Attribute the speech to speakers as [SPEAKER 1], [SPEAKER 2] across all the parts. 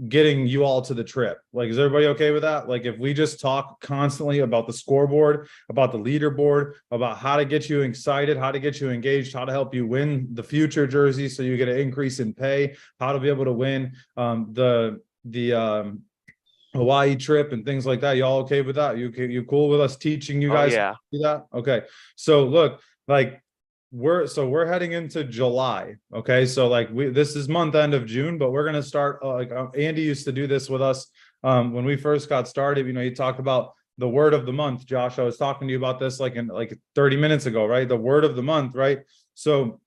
[SPEAKER 1] getting you all to the trip. Like, is everybody okay with that? Like, if we just talk constantly about the scoreboard, about the leaderboard, about how to get you excited, how to get you engaged, how to help you win the future jersey so you get an increase in pay, how to be able to win the Hawaii trip and things like that. Y'all okay with that? You cool with us teaching you
[SPEAKER 2] Oh
[SPEAKER 1] guys
[SPEAKER 2] yeah.
[SPEAKER 1] how to do that? Okay. So look, like we're heading into July. Okay. So like this is month end of June, but we're gonna start Andy used to do this with us when we first got started. You know, he talked about the word of the month. Josh, I was talking to you about this like 30 minutes ago, right? The word of the month, right? So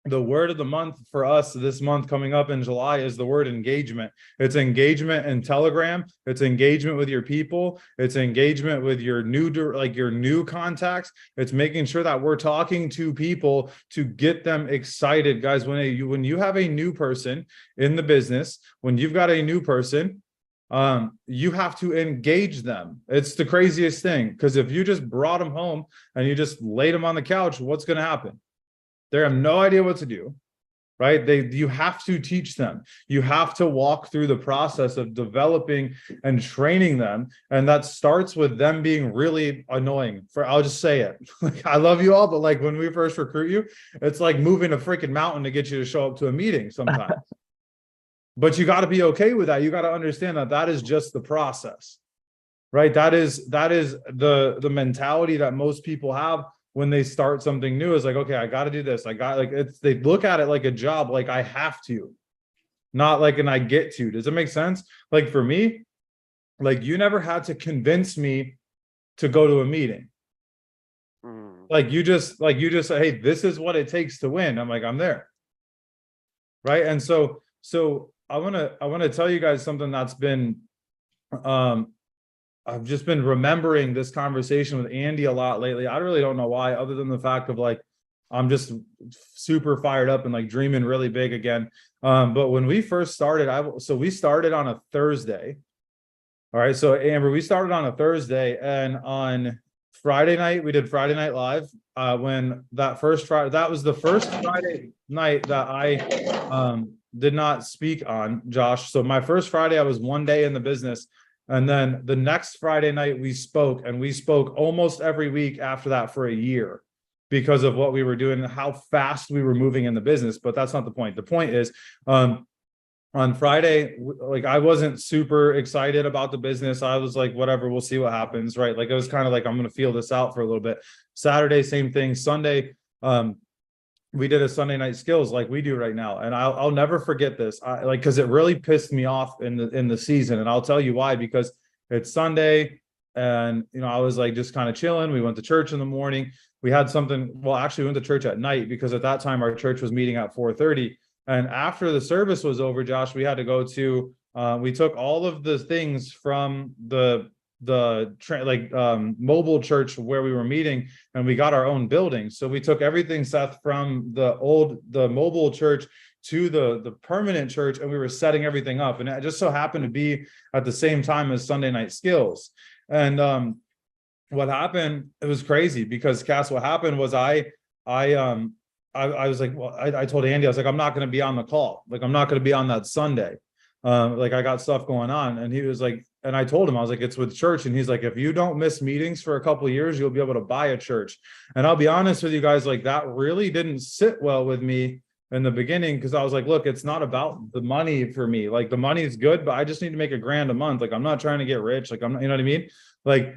[SPEAKER 1] the word of the month for us this month coming up in July is the word engagement. It's engagement in Telegram. It's engagement with your people. It's engagement with your new contacts. It's making sure that we're talking to people to get them excited. Guys, when you have a new person in the business, when you've got a new person, you have to engage them. It's the craziest thing, because if you just brought them home and you just laid them on the couch, what's going to happen? They have no idea what to do, right? You have to teach them. You have to walk through the process of developing and training them. And that starts with them being really annoying. I'll just say it. Like, I love you all, but like when we first recruit you, it's like moving a freaking mountain to get you to show up to a meeting sometimes. But you got to be okay with that. You got to understand that that is just the process, right? That is the mentality that most people have when they start something new. Is like, okay, I got to do this. They look at it like a job, like I have to, not like an I get to. Does it make sense? Like for me, like you never had to convince me to go to a meeting. Like you just say, hey, this is what it takes to win. I'm like, I'm there. Right. And so I want to tell you guys something that's been, I've just been remembering this conversation with Andy a lot lately. I really don't know why, other than the fact of like, I'm just super fired up and like dreaming really big again. But when we first started, we started on a Thursday. All right. So Amber, we started on a Thursday, and on Friday night, we did Friday Night Live. When that was the first Friday night that I did not speak on, Josh. So my first Friday, I was one day in the business. And then the next Friday night we spoke, and we spoke almost every week after that for a year because of what we were doing and how fast we were moving in the business. But that's not the point. The point is, on Friday, like I wasn't super excited about the business. I was like, whatever, we'll see what happens, right? Like it was kind of like, I'm going to feel this out for a little bit. Saturday, same thing. Sunday, we did a Sunday night skills like we do right now. And I'll never forget this. Cause it really pissed me off in the season. And I'll tell you why, because it's Sunday and, you know, I was like, just kind of chilling. We went to church in the morning. We had something, well, actually we went to church at night because at that time our church was meeting at 4:30. And after the service was over, Josh, we had to go to, we took all of the things from the mobile church where we were meeting, and we got our own building. So we took everything, Seth, from the mobile church to the permanent church, and we were setting everything up. And it just so happened to be at the same time as Sunday night skills. And what happened, it was crazy because Cass, what happened was I was like, well, I told Andy, I was like, I'm not going to be on the call. Like, I'm not going to be on that Sunday. Like I got stuff going on. And he was like, and I told him, I was like, it's with church. And he's like, if you don't miss meetings for a couple of years, you'll be able to buy a church. And I'll be honest with you guys, like that really didn't sit well with me in the beginning. Cause I was like, look, it's not about the money for me. Like the money is good, but I just need to make $1,000 a month. Like, I'm not trying to get rich. Like I'm not, you know what I mean? Like,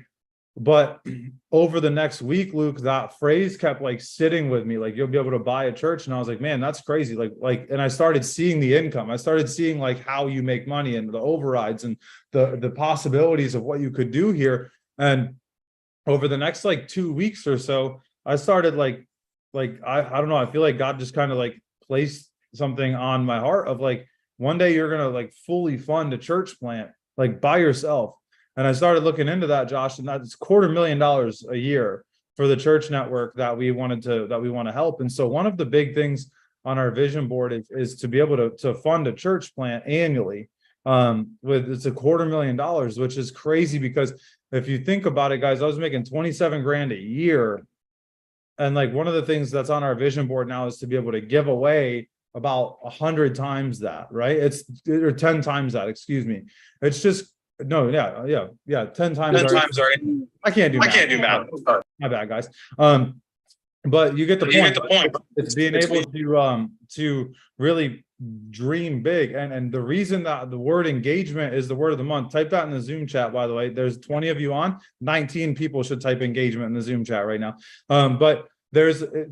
[SPEAKER 1] but over the next week, Luke, that phrase kept like sitting with me, like you'll be able to buy a church. And I was like, man, that's crazy. And I started seeing the income. I started seeing like how you make money and the overrides and the possibilities of what you could do here. And over the next like 2 weeks or so, I started I don't know. I feel like God just kind of like placed something on my heart of like, one day you're going to like fully fund a church plant, like by yourself. And I started looking into that, Josh, and that's $250,000 a year for the church network that we want to help. And so one of the big things on our vision board is to be able to fund a church plant annually. It's $250,000, which is crazy because if you think about it, guys, I was making 27 grand a year. And like one of the things that's on our vision board now is to be able to give away about 100 times that, right? It's or 10 times that, excuse me. It's just no, yeah, 10 times.
[SPEAKER 2] 10 times are.
[SPEAKER 1] I can't do
[SPEAKER 2] I
[SPEAKER 1] math.
[SPEAKER 2] can't do math. Sorry.
[SPEAKER 1] My bad, guys. But you get the
[SPEAKER 2] You
[SPEAKER 1] point.
[SPEAKER 2] get the point.
[SPEAKER 1] It's being able to really dream big. And the reason that the word engagement is the word of the month, type that in the Zoom chat, by the way. There's 20 of you on, 19 people should type engagement in the Zoom chat right now. But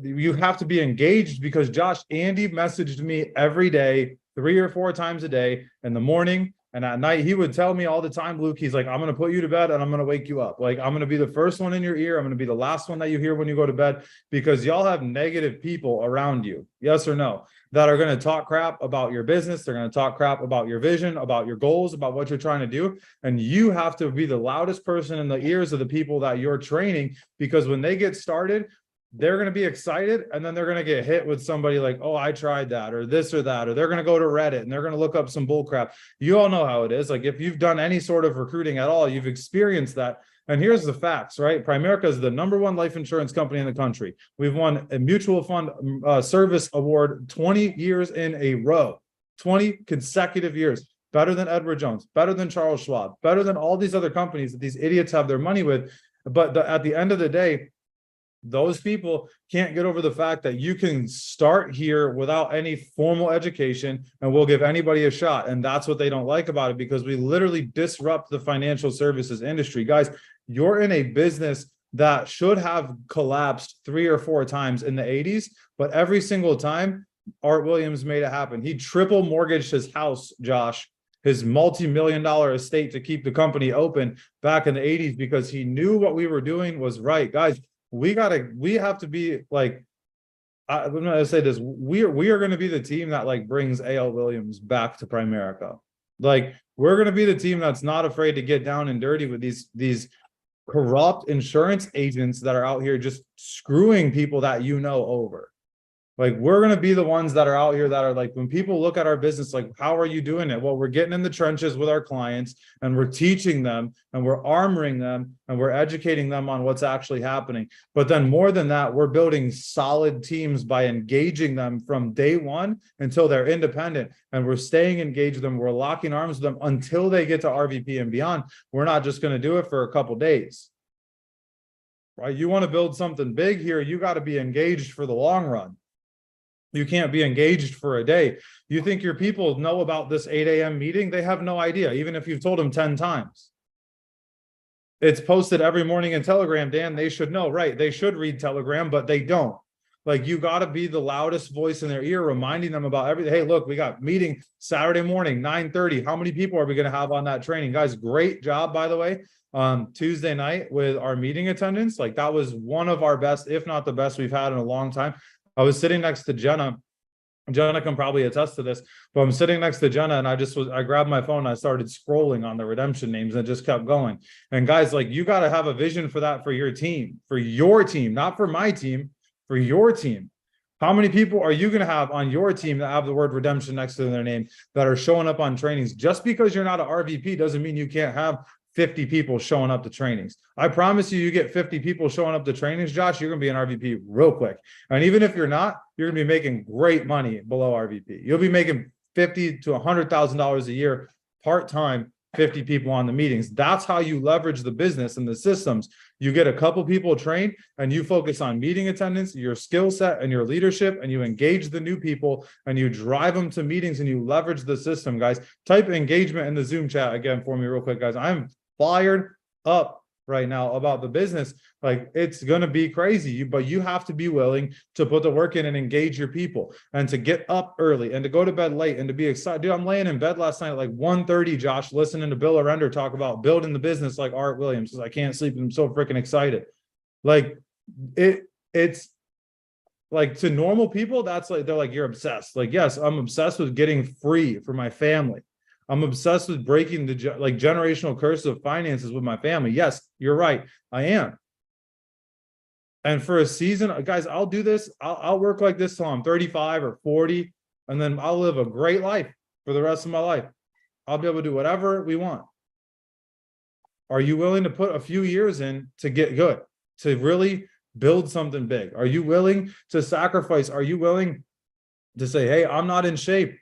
[SPEAKER 1] you have to be engaged because Josh, Andy messaged me every day, 3 or 4 times a day in the morning. And at night, he would tell me all the time, Luke, he's like, I'm going to put you to bed and I'm going to wake you up. Like, I'm going to be the first one in your ear. I'm going to be the last one that you hear when you go to bed, because y'all have negative people around you. Yes or no? That are going to talk crap about your business. They're going to talk crap about your vision, about your goals, about what you're trying to do. And you have to be the loudest person in the ears of the people that you're training, because when they get started, they're going to be excited, and then they're going to get hit with somebody like, oh, I tried that, or this or that, or they're going to go to Reddit and they're going to look up some bull crap. You all know how it is. Like, if you've done any sort of recruiting at all, you've experienced that. And here's the facts, right? Primerica is the #1 life insurance company in the country. We've won a mutual fund service award 20 years in a row, 20 consecutive years. Better than Edward Jones, better than Charles Schwab, better than all these other companies that these idiots have their money with. But at the end of the day, those people can't get over the fact that you can start here without any formal education, and we'll give anybody a shot. And that's what they don't like about it, because we literally disrupt the financial services industry. Guys, you're in a business that should have collapsed 3 or 4 times in the 80s, but every single time Art Williams made it happen. He triple mortgaged his house, Josh, his multi-million-dollar estate, to keep the company open back in the 80s, because he knew what we were doing was right. Guys, we have to be like, I'm gonna say this, we are going to be the team that like brings A.L. Williams back to Primerica. Like, we're going to be the team that's not afraid to get down and dirty with these corrupt insurance agents that are out here just screwing people that over. Like, we're going to be the ones that are out here that are like, when people look at our business, like, how are you doing it? Well, we're getting in the trenches with our clients, and we're teaching them, and we're armoring them, and we're educating them on what's actually happening. But then more than that, we're building solid teams by engaging them from day one until they're independent. And we're staying engaged with them. We're locking arms with them until they get to RVP and beyond. We're not just going to do it for a couple days. Right? You want to build something big here, you got to be engaged for the long run. You can't be engaged for a day. You think your people know about this 8 a.m. meeting? They have no idea, even if you've told them 10 times. It's posted every morning in Telegram, Dan. They should know, right? They should read Telegram, but they don't. Like, you got to be the loudest voice in their ear, reminding them about everything. Hey, look, we got meeting Saturday morning, 9:30. How many people are we going to have on that training? Guys, great job, by the way. Tuesday night with our meeting attendance. Like, that was one of our best, if not the best we've had in a long time. I was sitting next to Jenna. Jenna can probably attest to this, but I'm sitting next to Jenna, and I grabbed my phone and I started scrolling on the redemption names, and it just kept going. And guys, like, you got to have a vision for that, for your team, not for my team, for your team. How many people are you going to have on your team that have the word redemption next to their name, that are showing up on trainings? Just because you're not an RVP doesn't mean you can't have 50 people showing up to trainings. I promise you get 50 people showing up to trainings, Josh, you're going to be an RVP real quick. And even if you're not, you're going to be making great money below RVP. You'll be making $50,000 to $100,000 a year part-time, 50 people on the meetings. That's how you leverage the business and the systems. You get a couple people trained, and you focus on meeting attendance, your skill set, and your leadership, and you engage the new people, and you drive them to meetings, and you leverage the system, guys. Type engagement in the Zoom chat again for me real quick, guys. I'm fired up right now about the business. Like, it's going to be crazy, but you have to be willing to put the work in and engage your people, and to get up early and to go to bed late and to be excited. Dude, I'm laying in bed last night at like 1:30, Josh, listening to Bill Arender talk about building the business like Art Williams, because I can't sleep. I'm so freaking excited. Like, it's like, to normal people, that's like, they're like, you're obsessed. Like, yes, I'm obsessed with getting free for my family. I'm obsessed with breaking the generational curse of finances with my family. Yes, you're right. I am. And for a season, guys, I'll do this. I'll work like this till I'm 35 or 40, and then I'll live a great life for the rest of my life. I'll be able to do whatever we want. Are you willing to put a few years in to get good, to really build something big? Are you willing to sacrifice? Are you willing to say, hey, I'm not in shape.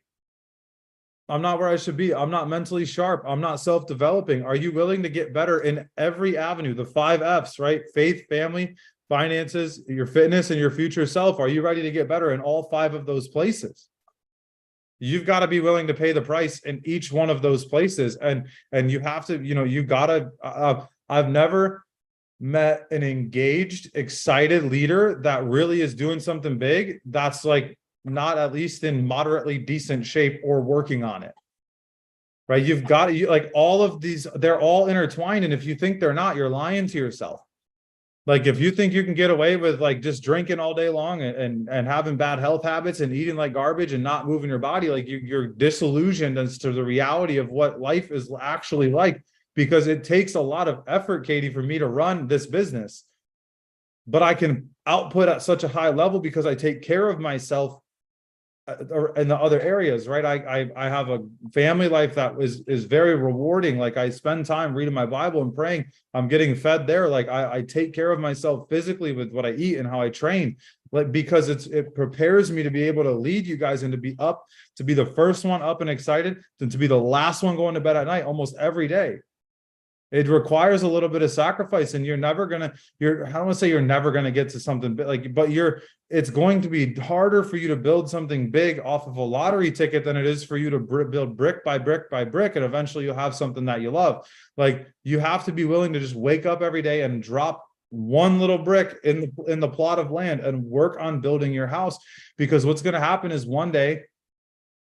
[SPEAKER 1] I'm not where I should be. I'm not mentally sharp. I'm not self-developing. Are you willing to get better in every avenue? The 5 F's, right? Faith, family, finances, your fitness, and your future self. Are you ready to get better in all 5 of those places? You've got to be willing to pay the price in each one of those places. And you have to, you gotta, I've never met an engaged, excited leader that really is doing something big that's like not at least in moderately decent shape or working on it. Right? You've got like all of these, they're all intertwined. And if you think they're not, you're lying to yourself. Like if you think you can get away with like just drinking all day long and having bad health habits and eating like garbage and not moving your body, like you're disillusioned as to the reality of what life is actually like, because it takes a lot of effort, Katie, for me to run this business. But I can output at such a high level because I take care of myself in the other areas, right? I have a family life that is very rewarding. Like I spend time reading my Bible and praying. I'm getting fed there. Like I take care of myself physically with what I eat and how I train, like because it prepares me to be able to lead you guys and to be the first one up and excited, and to be the last one going to bed at night almost every day. It requires a little bit of sacrifice, and I don't want to say you're never gonna get to something like, but it's going to be harder for you to build something big off of a lottery ticket than it is for you to build brick by brick by brick, and eventually you'll have something that you love. Like you have to be willing to just wake up every day and drop one little brick in the plot of land and work on building your house, because what's going to happen is one day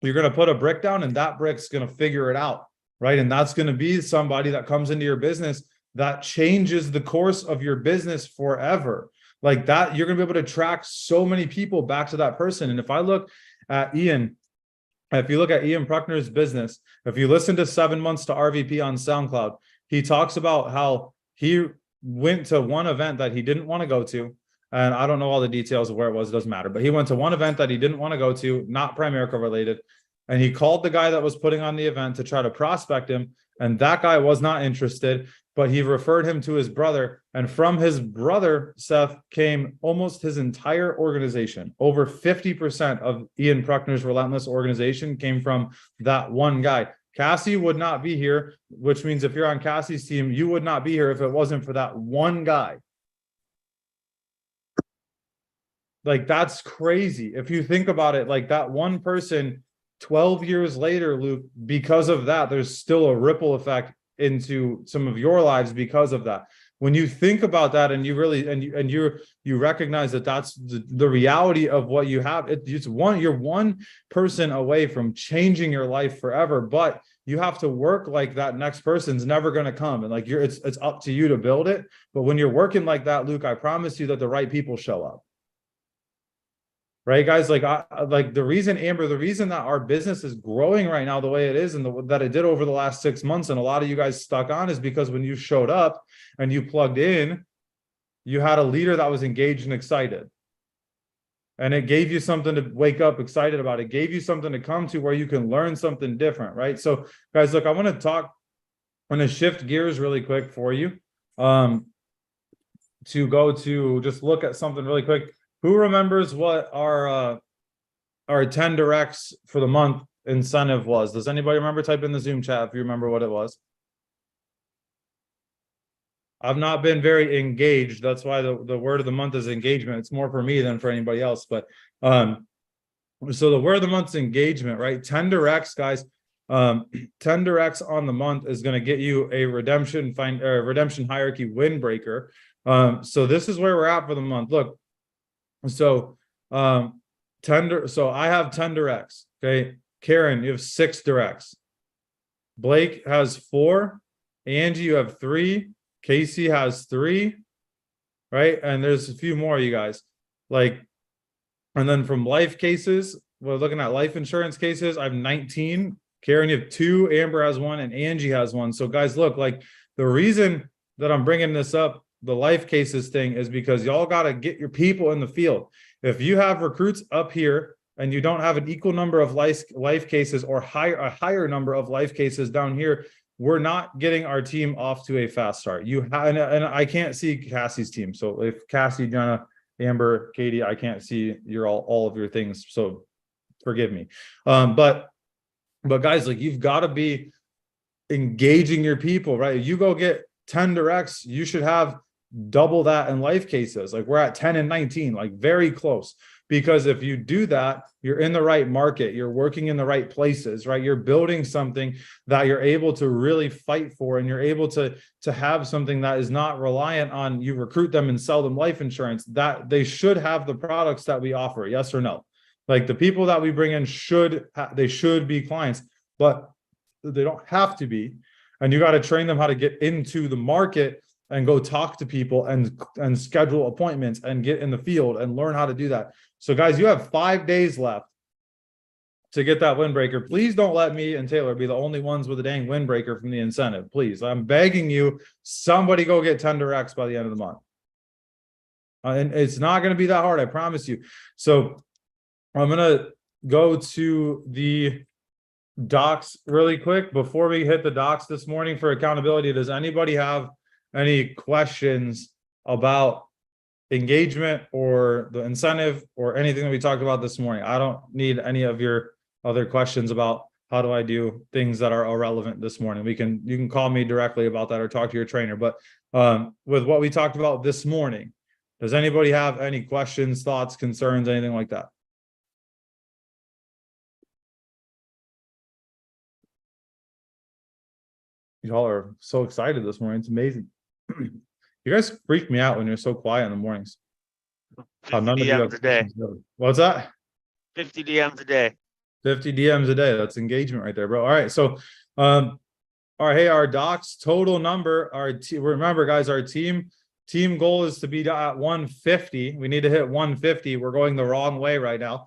[SPEAKER 1] you're going to put a brick down and that brick's going to figure it out. Right. And that's going to be somebody that comes into your business that changes the course of your business forever. Like that, you're going to be able to track so many people back to that person. And if I look at Ian, if you look at Ian Pruckner's business, if you listen to 7 Months to RVP on SoundCloud, he talks about how he went to one event that he didn't want to go to. And I don't know all the details of where it was, it doesn't matter. But he went to one event that he didn't want to go to, not Primerica related. And he called the guy that was putting on the event to try to prospect him. And that guy was not interested, but he referred him to his brother. And from his brother, Seth, came almost his entire organization. Over 50% of Ian Pruckner's Relentless organization came from that one guy. Cassie would not be here, which means if you're on Cassie's team, you would not be here if it wasn't for that one guy. Like, that's crazy. If you think about it, like that one person, 12 years later, Luke, because of that, there's still a ripple effect into some of your lives because of that. When you think about that and you really, and you recognize that that's the reality of what you have, you're one person away from changing your life forever, but you have to work like that next person's never going to come. And like it's up to you to build it. But when you're working like that, Luke, I promise you that the right people show up. Right, guys, like the reason, Amber, the reason that our business is growing right now the way it is and that it did over the last 6 months, and a lot of you guys stuck on, is because when you showed up and you plugged in, you had a leader that was engaged and excited. And it gave you something to wake up excited about. It gave you something to come to where you can learn something different, right? So, guys, look, I'm going to shift gears really quick for you to go to just look at something really quick. Who remembers what our 10 directs for the month incentive was? Does anybody remember? Type in the Zoom chat if you remember what it was. I've not been very engaged. That's why the word of the month is engagement. It's more for me than for anybody else. But so the word of the month is engagement, right? 10 directs, guys. 10 directs on the month is going to get you a redemption hierarchy windbreaker. So this is where we're at for the month. Look. So, so I have 10 directs. Okay. Karen, you have 6 directs. Blake has 4. Angie, you have 3. Casey has 3. Right. And there's a few more, you guys. Like, and then from life cases, we're looking at life insurance cases. I have 19. Karen, you have 2. Amber has 1, and Angie has 1. So, guys, look, like the reason that I'm bringing this up, the life cases thing, is because y'all got to get your people in the field. If you have recruits up here and you don't have an equal number of life cases or a higher number of life cases down here, we're not getting our team off to a fast start. And I can't see Cassie's team. So if Cassie, Jenna, Amber, Katie, I can't see all of your things. So forgive me. But guys, like, you've got to be engaging your people, right? You go get 10 directs, you should have double that in life cases. Like, we're at 10 and 19, like very close. Because if you do that, you're in the right market, you're working in the right places, right? You're building something that you're able to really fight for, and you're able to have something that is not reliant on you recruit them and sell them life insurance. That they should have the products that we offer, yes or no? Like, the people that we bring in should be clients, but they don't have to be. And you got to train them how to get into the market and go talk to people and schedule appointments and get in the field and learn how to do that. So guys, you have 5 days left to get that windbreaker. Please don't let me and Taylor be the only ones with a dang windbreaker from the incentive. Please, I'm begging you, somebody go get 10 directs by the end of the month. And it's not going to be that hard, I promise you. So I'm going to go to the docs really quick before we hit the docs this morning for accountability. Does anybody have any questions about engagement or the incentive or anything that we talked about this morning? I don't need any of your other questions about how do I do things that are irrelevant this morning. You can call me directly about that or talk to your trainer. But with what we talked about this morning, does anybody have any questions, thoughts, concerns, anything like that? Y'all are so excited this morning. It's amazing. You guys freak me out when you're so quiet in the mornings. None of you have
[SPEAKER 2] DMs a day.
[SPEAKER 1] What's that?
[SPEAKER 2] 50 DMs a day.
[SPEAKER 1] 50 DMs a day. That's engagement right there, bro. All right. So, our docs total number, remember guys, our team goal is to be at 150. We need to hit 150. We're going the wrong way right now.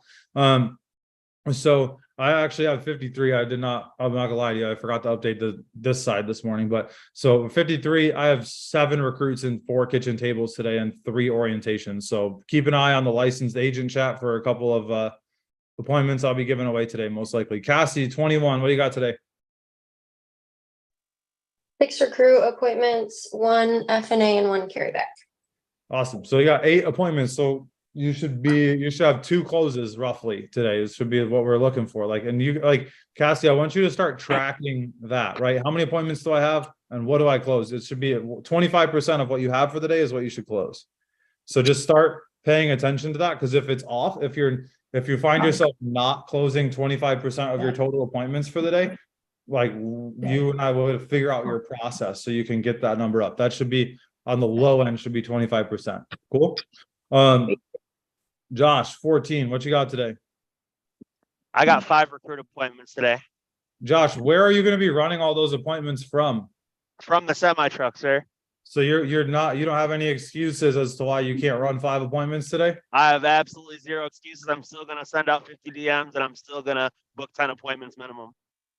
[SPEAKER 1] So I actually have 53. I'm not gonna lie to you, I forgot to update this side this morning. But so 53, I have 7 recruits and 4 kitchen tables today and 3 orientations. So keep an eye on the licensed agent chat for a couple of appointments I'll be giving away today, most likely. Cassie, 21, what do you got today?
[SPEAKER 3] 6 recruit appointments, 1 FNA, and 1 carryback.
[SPEAKER 1] Awesome. So you got 8 appointments. So you should have 2 closes roughly today. This should be what we're looking for. Cassie, I want you to start tracking that, right? How many appointments do I have and what do I close? It should be 25% of what you have for the day is what you should close. So just start paying attention to that, because if it's off, if you find yourself not closing 25% of your total appointments for the day, like, you and I will figure out your process so you can get that number up. That should be on the low end, should be 25%. Cool. Josh, 14, what you got today?
[SPEAKER 2] I got 5 recruit appointments today.
[SPEAKER 1] Josh, where are you going to be running all those appointments from?
[SPEAKER 2] From the semi truck, sir.
[SPEAKER 1] So you don't have any excuses as to why you can't run 5 appointments today?
[SPEAKER 2] I have absolutely 0 excuses. I'm still gonna send out 50 DMs and I'm still gonna book 10 appointments minimum.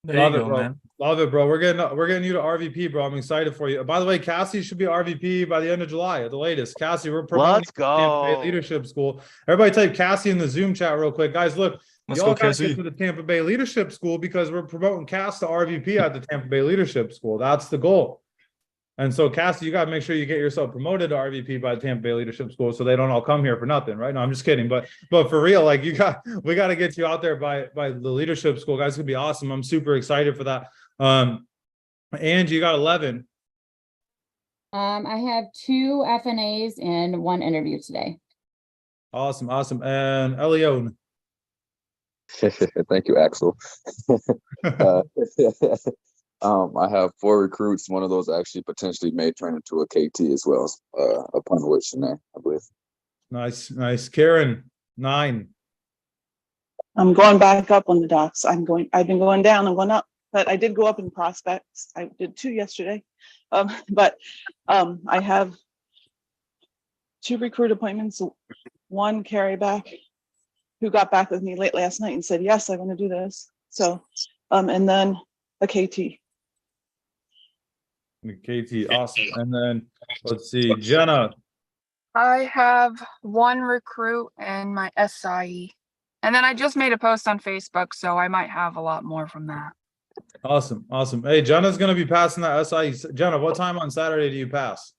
[SPEAKER 1] Love it, bro. Man. Love it, bro. We're getting you to RVP, bro. I'm excited for you. By the way, Cassie should be RVP by the end of July at the latest. Cassie, we're promoting
[SPEAKER 2] Let's go.
[SPEAKER 1] Tampa Bay Leadership School. Everybody type Cassie in the Zoom chat real quick. Guys, look, y'all got to get to the Tampa Bay Leadership School because we're promoting Cass to RVP at the Tampa Bay Leadership School. That's the goal. And so, Cassie, you got to make sure you get yourself promoted to RVP by the Tampa Bay Leadership School so they don't all come here for nothing, right? No, I'm just kidding. But for real, like, we got to get you out there by the Leadership School. Guys, it's going to be awesome. I'm super excited for that. Angie, you got 11.
[SPEAKER 4] I have 2 FNAs and 1 interview today.
[SPEAKER 1] Awesome. And Elione.
[SPEAKER 5] Thank you, Axel. I have 4 recruits. One of those actually potentially may turn into a KT as well, upon which in there, I believe.
[SPEAKER 1] Nice. Karen, 9.
[SPEAKER 6] I'm going back up on the docs. I've been going down and going up, but I did go up in prospects. I did 2 yesterday. I have 2 recruit appointments, 1 carryback who got back with me late last night and said, yes, I want to do this. So, and then a KT.
[SPEAKER 1] KT, awesome. And then let's see, Jenna.
[SPEAKER 7] I have 1 recruit and my SIE. And then I just made a post on Facebook, so I might have a lot more from that.
[SPEAKER 1] Awesome. Hey, Jenna's going to be passing that SIE. Jenna, what time on Saturday do you pass?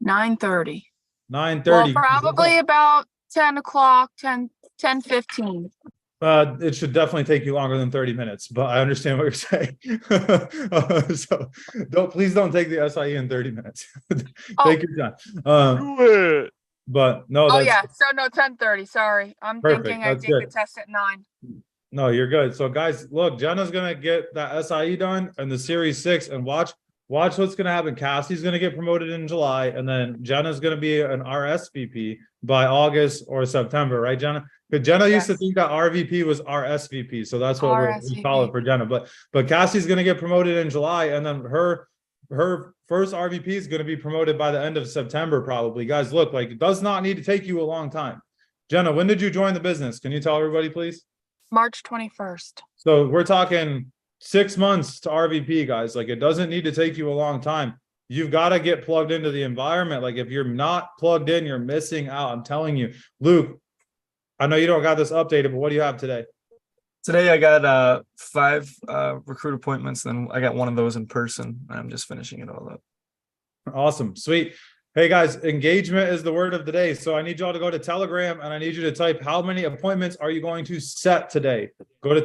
[SPEAKER 7] 9:30.
[SPEAKER 1] 9:30.
[SPEAKER 7] Well, probably about 10 o'clock, 10:15.
[SPEAKER 1] It should definitely take you longer than 30 minutes, but I understand what you're saying. So please don't take the SIE in 30 minutes. Take your time.
[SPEAKER 2] Do it.
[SPEAKER 1] But no,
[SPEAKER 7] Oh,
[SPEAKER 1] that's
[SPEAKER 7] yeah. So no, 10:30. Sorry. I'm
[SPEAKER 1] Perfect,
[SPEAKER 7] thinking I
[SPEAKER 1] that's
[SPEAKER 7] take the
[SPEAKER 1] good.
[SPEAKER 7] test at 9.
[SPEAKER 1] no, you're good. So guys, look, Jenna's gonna get that SIE done and the Series 6 and watch what's gonna happen. Cassie's gonna get promoted in July, and then Jenna's gonna be an RSVP by August or September, right, Jenna? Because Jenna used to
[SPEAKER 7] Yes.
[SPEAKER 1] think that RVP was RSVP, so that's what we call it
[SPEAKER 7] RSVP.
[SPEAKER 1] for Jenna. But Cassie's gonna get promoted in July, and then her first RVP is gonna be promoted by the end of September, probably. Guys, look, like it does not need to take you a long time. Jenna, when did you join the business? Can you tell everybody, please?
[SPEAKER 7] March 21st.
[SPEAKER 1] So we're talking 6 months to RVP, guys. Like it doesn't need to take you a long time. You've got to get plugged into the environment. Like if you're not plugged in, you're missing out. I'm telling you. Luke, I know you don't got this updated, but what do you have today?
[SPEAKER 8] Today I got 5 recruit appointments, then I got one of those in person. I'm just finishing it all up.
[SPEAKER 1] Awesome. Sweet. Hey guys, engagement is the word of the day. So I need y'all to go to Telegram and I need you to type how many appointments are you going to set today? Go to